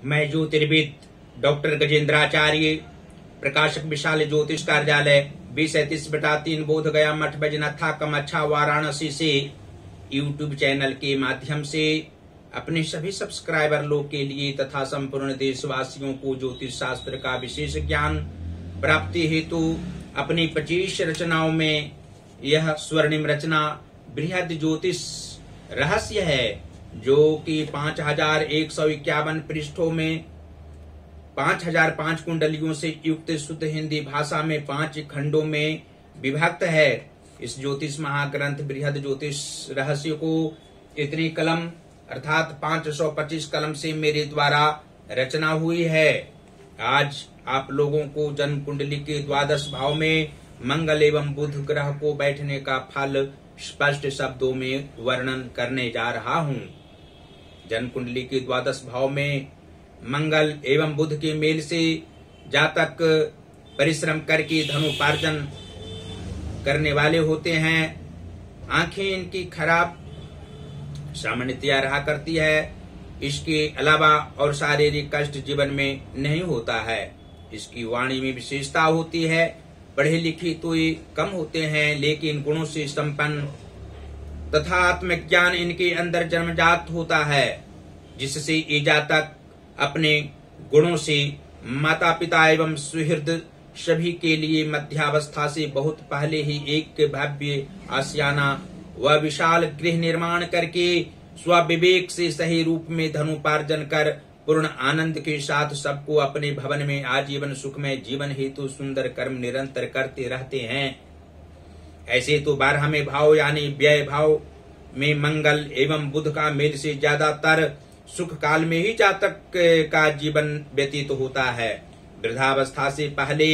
मैं ज्योतिर्विद डॉक्टर गजेंद्राचार्य, प्रकाशक विशाल ज्योतिष कार्यालय 2037/3 बोध गया मठ बैजनाथा कमच्छा वाराणसी से यूट्यूब चैनल के माध्यम से अपने सभी सब्सक्राइबर लोग के लिए तथा संपूर्ण देशवासियों को ज्योतिष शास्त्र का विशेष ज्ञान प्राप्ति हेतु अपनी 25 रचनाओं में यह स्वर्णिम रचना बृहद ज्योतिष रहस्य है, जो कि 5151 पृष्ठों में 5005 कुंडलियों से युक्त शुद्ध हिंदी भाषा में 5 खंडों में विभक्त है। इस ज्योतिष महाग्रंथ बृहद ज्योतिष रहस्य को इतनी कलम अर्थात 525 कलम से मेरे द्वारा रचना हुई है। आज आप लोगों को जन्म कुंडली के द्वादश भाव में मंगल एवं बुध ग्रह को बैठने का फल स्पष्ट शब्दों में वर्णन करने जा रहा हूँ। जन्म कुंडली के द्वादश भाव में मंगल एवं बुध के मेल से जातक परिश्रम करके धनोपार्जन करने वाले होते हैं। आंखें इनकी खराब सामान्यतया रहा करती है। इसके अलावा और शारीरिक कष्ट जीवन में नहीं होता है। इसकी वाणी में विशेषता होती है। पढ़े लिखे तो ये कम होते हैं, लेकिन गुणों से संपन्न तथा आत्मज्ञान इनके अंदर जन्मजात होता है, जिससे ये जातक अपने गुणों से माता पिता एवं सुहृद सभी के लिए मध्यावस्था से बहुत पहले ही एक भव्य आशियाना व विशाल गृह निर्माण करके स्वविवेक से सही रूप में धनोपार्जन कर पूर्ण आनंद के साथ सबको अपने भवन में आजीवन सुखमय जीवन हेतु सुंदर कर्म निरंतर करते रहते हैं। ऐसे तो 12वें भाव यानी व्यय भाव में मंगल एवं बुध का मेल से ज्यादातर सुख काल में ही जातक का जीवन व्यतीत होता है। वृद्धावस्था से पहले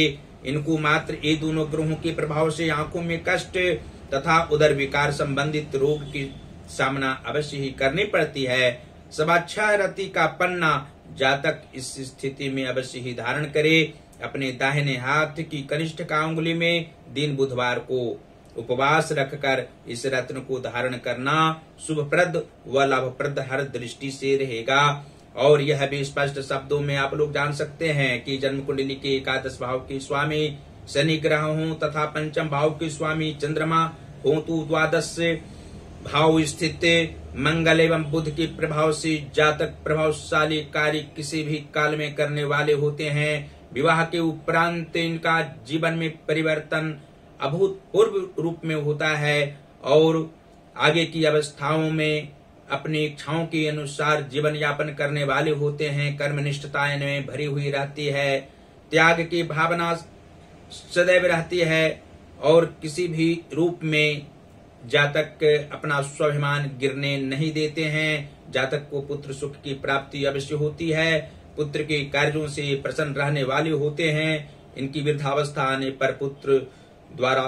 इनको मात्र ये दोनों ग्रहों के प्रभाव से आंखों में कष्ट तथा उदर विकार संबंधित रोग की सामना अवश्य ही करनी पड़ती है। 6.25 रति का पन्ना जातक इस स्थिति में अवश्य ही धारण करे। अपने दाहिने हाथ की कनिष्ठ का उंगली में दिन बुधवार को उपवास रखकर इस रत्न को धारण करना शुभप्रद व लाभप्रद हर दृष्टि से रहेगा। और यह भी स्पष्ट शब्दों में आप लोग जान सकते हैं कि जन्म कुंडली के एकादश भाव के स्वामी शनि ग्रह हों तथा पंचम भाव के स्वामी चंद्रमा हों तो द्वादश भाव स्थित मंगल एवं बुध के प्रभाव से जातक प्रभावशाली कार्य किसी भी काल में करने वाले होते हैं। विवाह के उपरांत इनका जीवन में परिवर्तन अभूतपूर्व रूप में होता है और आगे की अवस्थाओं में अपनी इच्छाओं के अनुसार जीवन यापन करने वाले होते हैं। कर्मनिष्ठता इनमें भरी हुई रहती है। त्याग की भावना सदैव रहती है और किसी भी रूप में जातक अपना स्वाभिमान गिरने नहीं देते हैं। जातक को पुत्र सुख की प्राप्ति अवश्य होती है। पुत्र के कार्यों से प्रसन्न रहने वाले होते हैं। इनकी वृद्धावस्था आने पर पुत्र द्वारा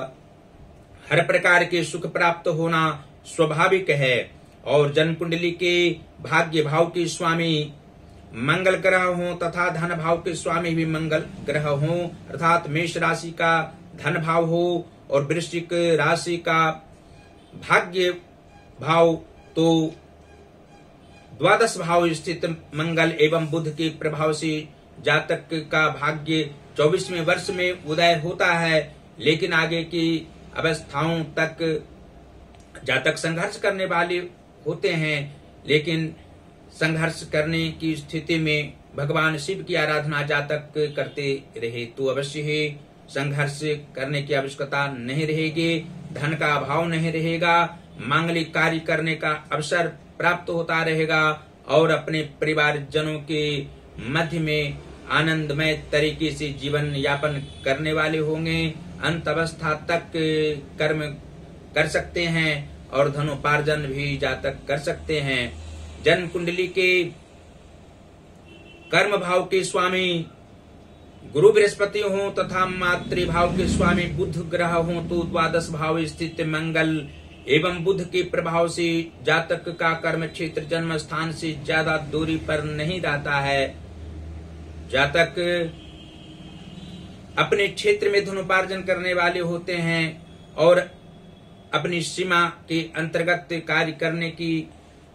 हर प्रकार के सुख प्राप्त होना स्वाभाविक है। और जन्म कुंडली के भाग्य भाव के स्वामी मंगल ग्रह हों तथा धन भाव के स्वामी भी मंगल ग्रह हों, अर्थात मेष राशि का धन भाव हो और वृश्चिक राशि का भाग्य भाव तो द्वादश भाव स्थित मंगल एवं बुध के प्रभाव से जातक का भाग्य 24वें वर्ष में उदय होता है। लेकिन आगे की अवस्थाओं तक जातक संघर्ष करने वाले होते हैं। लेकिन संघर्ष करने की स्थिति में भगवान शिव की आराधना जातक करते रहे तो अवश्य ही संघर्ष करने की आवश्यकता नहीं रहेगी। धन का अभाव नहीं रहेगा। मांगलिक कार्य करने का अवसर प्राप्त होता रहेगा और अपने परिवार जनों के मध्य में आनंदमय तरीके से जीवन यापन करने वाले होंगे। अंत अवस्था तक कर्म कर सकते हैं और धनोपार्जन भी जातक कर सकते हैं। जन्म कुंडली के कर्म भाव के स्वामी गुरु बृहस्पति हों तथा मातृभाव के स्वामी बुध ग्रह हों तो द्वादश भाव स्थित मंगल एवं बुध के प्रभाव से जातक का कर्म क्षेत्र जन्म स्थान से ज्यादा दूरी पर नहीं रहता है। जातक अपने क्षेत्र में धनोपार्जन करने वाले होते हैं और अपनी सीमा के अंतर्गत कार्य करने की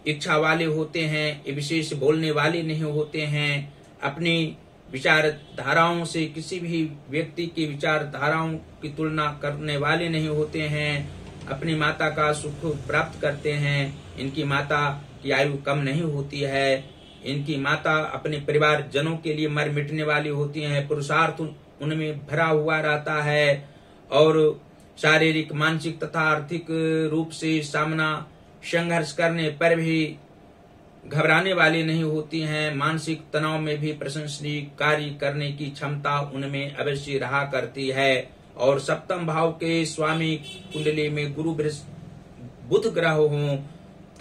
इच्छा वाले होते हैं। ये विशेष बोलने वाले नहीं होते हैं। अपनी विचारधाराओं से किसी भी व्यक्ति की विचारधाराओं की तुलना करने वाले नहीं होते हैं। अपनी माता का सुख प्राप्त करते हैं। इनकी माता की आयु कम नहीं होती है। इनकी माता अपने परिवार जनों के लिए मर मिटने वाली होती हैं। पुरुषार्थ उनमें भरा हुआ रहता है और शारीरिक, मानसिक तथा आर्थिक रूप से सामना संघर्ष करने पर भी घबराने वाली नहीं होती हैं। मानसिक तनाव में भी प्रशंसनीय कार्य करने की क्षमता उनमें अवश्य रहा करती है। और सप्तम भाव के स्वामी कुंडली में गुरु बुध ग्रह हों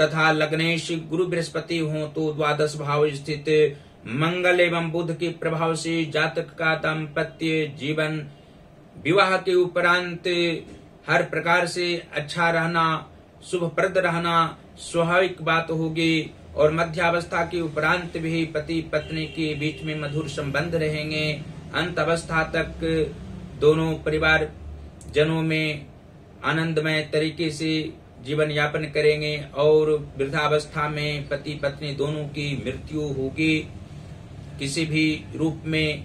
तथा लग्नेश गुरु बृहस्पति हों तो द्वादश भाव स्थित मंगल एवं बुध के प्रभाव से जातक का दाम्पत्य जीवन विवाह के उपरांत हर प्रकार से अच्छा रहना, शुभप्रद रहना स्वाभाविक बात होगी। और मध्यावस्था के उपरांत भी पति पत्नी के बीच में मधुर संबंध रहेंगे। अंत अवस्था तक दोनों परिवार जनों में आनंदमय तरीके से जीवन यापन करेंगे और वृद्धावस्था में पति पत्नी दोनों की मृत्यु होगी। किसी भी रूप में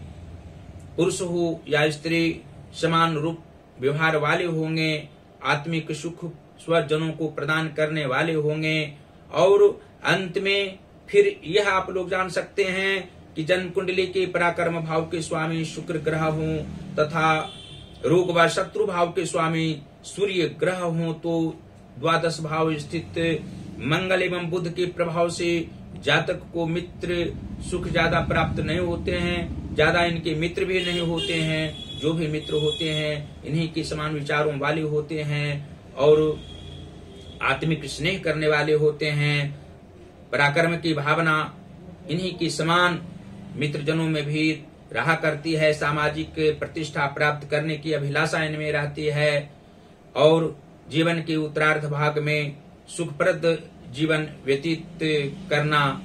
पुरुष हो या स्त्री समान रूप व्यवहार वाले होंगे। आत्मिक सुख स्वजनों को प्रदान करने वाले होंगे। और अंत में फिर यह आप लोग जान सकते हैं कि जन्म कुंडली के पराक्रम भाव के स्वामी शुक्र ग्रह हों तथा रोग व शत्रु भाव के स्वामी सूर्य ग्रह हों तो द्वादश भाव स्थित मंगल एवं बुध के प्रभाव से जातक को मित्र सुख ज्यादा प्राप्त नहीं होते हैं। ज्यादा इनके मित्र भी नहीं होते हैं। जो भी मित्र होते हैं इन्हीं के समान विचारों वाले होते हैं और आत्मिक स्नेह करने वाले होते हैं। पराक्रम की भावना इन्हीं की समान मित्रजनों में भी रहा करती है। सामाजिक प्रतिष्ठा प्राप्त करने की अभिलाषा इनमें रहती है और जीवन के उत्तरार्ध भाग में सुखप्रद जीवन व्यतीत करना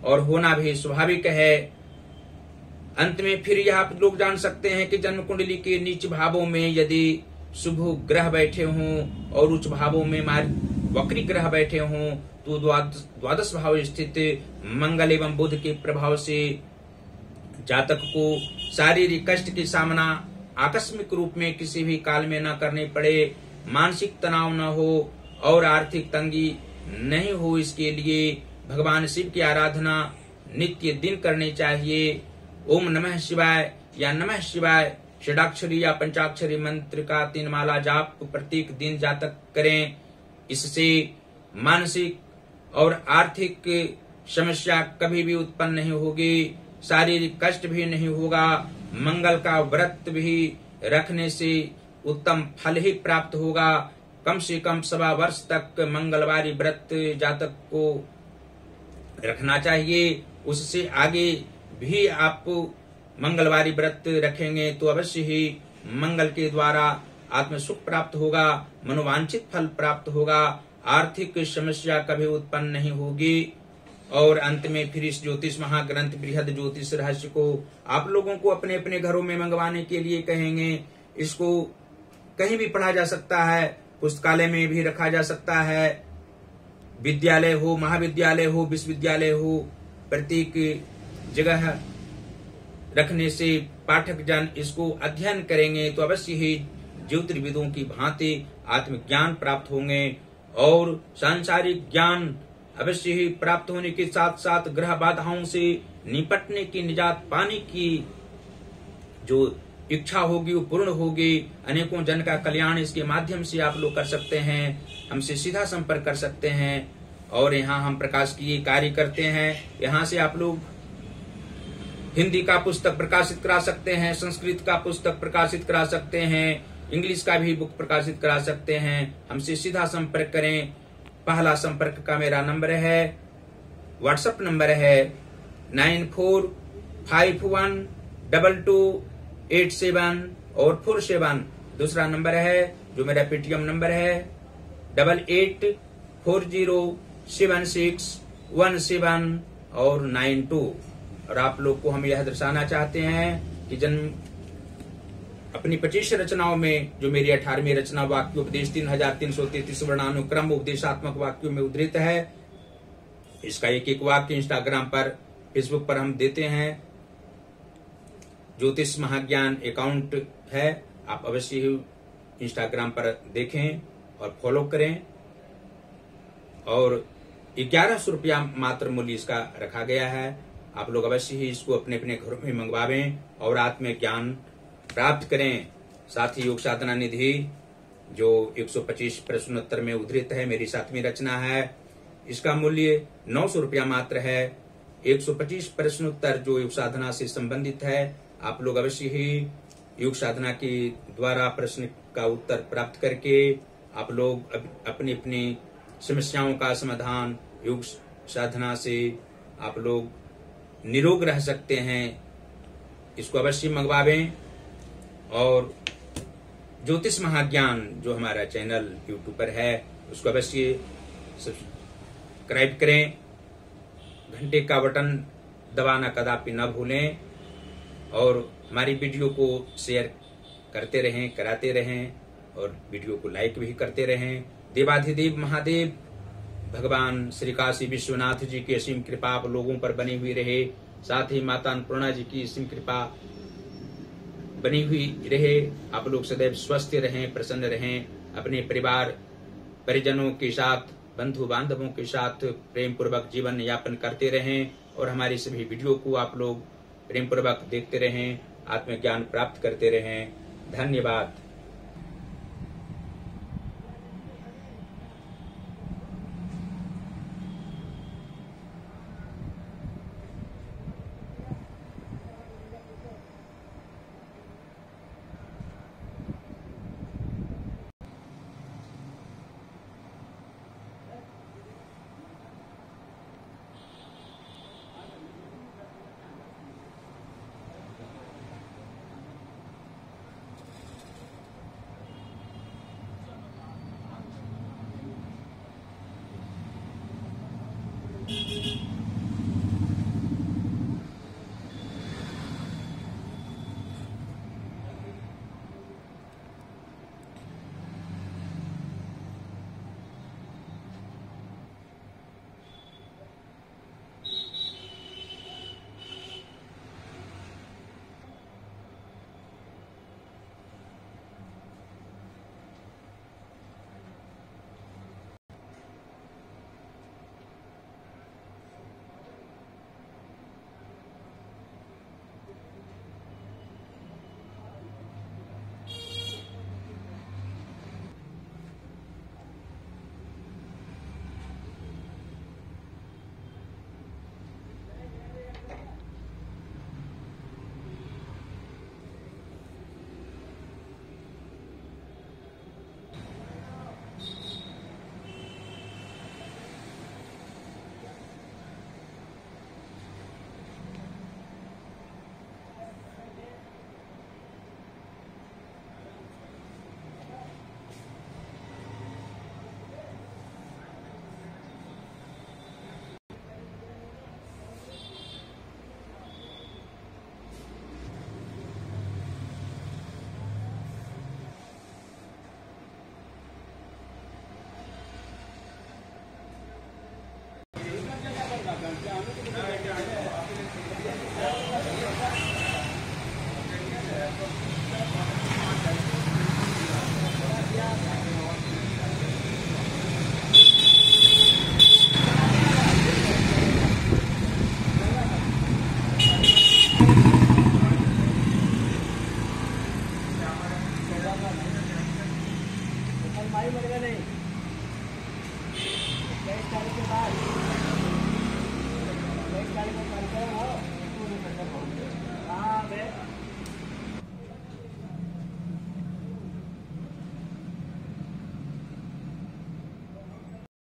और होना भी स्वाभाविक है। अंत में फिर यह आप लोग जान सकते हैं कि जन्म कुंडली के नीच भावों में यदि शुभ ग्रह बैठे हों और उच्च भावों में वक्री ग्रह बैठे हों तो द्वादश भाव स्थित मंगल एवं बुध के प्रभाव से जातक को शारीरिक कष्ट के सामना आकस्मिक रूप में किसी भी काल में न करने पड़े, मानसिक तनाव न हो और आर्थिक तंगी नहीं हो। इसके लिए भगवान शिव की आराधना नित्य दिन करनी चाहिए। ओम नमः शिवाय या नमः शिवाय षडाक्षरी या पंचाक्षरी मंत्र का 3 माला जाप प्रत्येक दिन जातक करें। इससे मानसिक और आर्थिक समस्या कभी भी उत्पन्न नहीं होगी, शारीरिक कष्ट भी नहीं होगा। मंगल का व्रत भी रखने से उत्तम फल ही प्राप्त होगा। कम से कम 1.25 वर्ष तक मंगलवारी व्रत जातक को रखना चाहिए। उससे आगे भी आप मंगलवारी व्रत रखेंगे तो अवश्य ही मंगल के द्वारा आत्म सुख प्राप्त होगा, मनोवांछित फल प्राप्त होगा, आर्थिक समस्या कभी उत्पन्न नहीं होगी। और अंत में फिर इस ज्योतिष महाग्रंथ बृहद ज्योतिष रहस्य को आप लोगों को अपने अपने घरों में मंगवाने के लिए कहेंगे। इसको कहीं भी पढ़ा जा सकता है, पुस्तकालय में भी रखा जा सकता है, विद्यालय हो, महाविद्यालय हो, विश्वविद्यालय हो, प्रत्येक जगह रखने से पाठक जन इसको अध्ययन करेंगे तो अवश्य ही ज्योतिर्विदों की भांति आत्मज्ञान प्राप्त होंगे और सांसारिक ज्ञान अवश्य ही प्राप्त होने के साथ साथ ग्रह बाधाओं से निपटने की, निजात पाने की जो इच्छा होगी वो पूर्ण होगी। अनेकों जन का कल्याण इसके माध्यम से आप लोग कर सकते हैं। हमसे सीधा संपर्क कर सकते हैं और यहाँ हम प्रकाश की कार्य करते हैं। यहाँ से आप लोग हिंदी का पुस्तक प्रकाशित करा सकते हैं, संस्कृत का पुस्तक प्रकाशित करा सकते हैं, इंग्लिश का भी बुक प्रकाशित करा सकते हैं। हमसे सीधा संपर्क करें। पहला संपर्क का मेरा नंबर है, व्हाट्सएप नंबर है 94512287 और 47। दूसरा नंबर है जो मेरा पेटीएम नंबर है 88407617 और 92। और आप लोग को हम यह दर्शाना चाहते हैं कि अपनी 25 रचनाओं में जो मेरी 18वीं रचना वाक्योपदेश 3333 वर्णानुक्रम उपदेशात्मक वाक्यों में उद्धृत है, इसका एक एक वाक्य इंस्टाग्राम पर, फेसबुक पर हम देते हैं। ज्योतिष महाज्ञान अकाउंट है, आप अवश्य ही इंस्टाग्राम पर देखें और फॉलो करें। और 1100 रुपया मात्र मूल्य इसका रखा गया है। आप लोग अवश्य ही इसको अपने अपने घरों में मंगवावें और आत्म ज्ञान प्राप्त करें। साथ ही योग साधना निधि जो 125 प्रश्नोत्तर में उद्धृत है, मेरी 7वीं रचना है, इसका मूल्य 900 रुपया मात्र है। 125 प्रश्नोत्तर जो योग साधना से संबंधित है, आप लोग अवश्य ही योग साधना के द्वारा प्रश्न का उत्तर प्राप्त करके आप लोग अपनी अपनी समस्याओं का समाधान योग साधना से आप लोग निरोग रह सकते हैं। इसको अवश्य मंगवावें। और ज्योतिष महाज्ञान जो हमारा चैनल यूट्यूब पर है, उसको अवश्य सब्सक्राइब करें। घंटे का बटन दबाना कदापि न भूलें और हमारी वीडियो को शेयर करते रहें, कराते रहें और वीडियो को लाइक भी करते रहें। देवाधिदेव महादेव भगवान श्री काशी विश्वनाथ जी की असीम कृपा आप लोगों पर बनी हुई रहे। साथ ही माता अन्नपूर्णा जी की असीम कृपा बनी हुई रहे। आप लोग सदैव स्वस्थ रहें, प्रसन्न रहें, अपने परिवार परिजनों के साथ, बंधु बांधवों के साथ प्रेम पूर्वक जीवन यापन करते रहें और हमारी सभी वीडियो को आप लोग प्रेम पूर्वक देखते रहें, आत्मज्ञान प्राप्त करते रहें। धन्यवाद। नहीं 23 तारीख के बाद